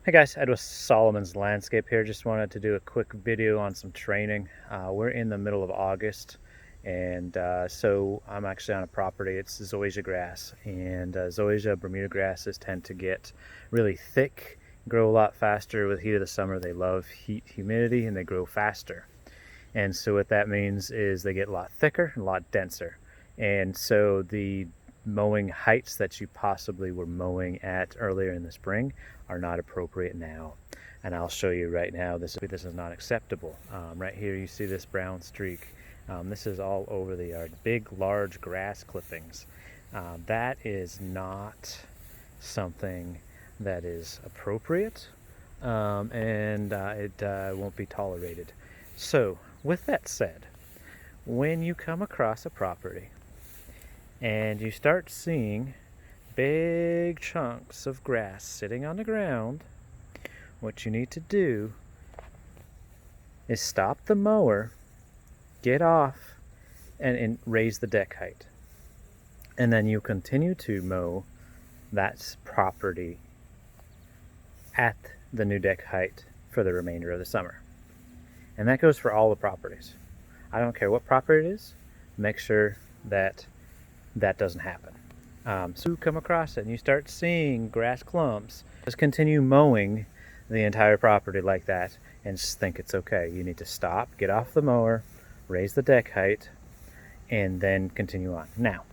Hey guys, Ed with Solomon's Landscape here. Just wanted to do a quick video on some training. We're in the middle of August, and so I'm actually on a property. It's Zoysia grass, and Zoysia Bermuda grasses tend to get really thick, grow a lot faster with heat of the summer. They love heat, humidity, and they grow faster. And so what that means is they get a lot thicker and a lot denser. And so the mowing heights that you possibly were mowing at earlier in the spring are not appropriate now. And I'll show you right now, this is not acceptable. Right here you see this brown streak. This is all over the yard, big, large grass clippings. That is not something that is appropriate, and it won't be tolerated. So with that said, when you come across a property and you start seeing big chunks of grass sitting on the ground, what you need to do is stop the mower, get off, and raise the deck height. And then you continue to mow that property at the new deck height for the remainder of the summer. And that goes for all the properties. I don't care what property it is, make sure that that doesn't happen. So you come across it and you start seeing grass clumps, just continue mowing the entire property like that and just think it's okay. You need to stop, get off the mower, raise the deck height, and then continue on. Now,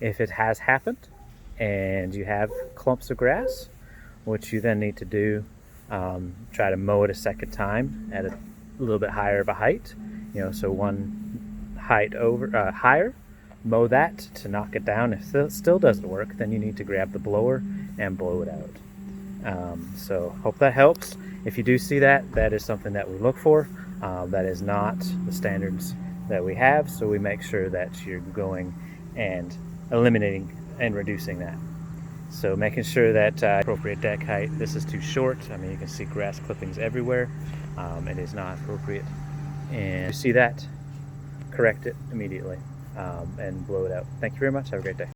if it has happened and you have clumps of grass, what you then need to do, try to mow it a second time at a little bit higher of a height, so one height over higher, mow that to knock it down. If it still doesn't work, then you need to grab the blower and blow it out. So hope that helps. If you do see that, that is something that we look for. That is not the standards that we have, so we make sure that you're going and eliminating and reducing that. So making sure that appropriate deck height. This is too short. I mean, you can see grass clippings everywhere. It is not appropriate. And you see that, correct it immediately and blow it out. Thank you very much. Have a great day.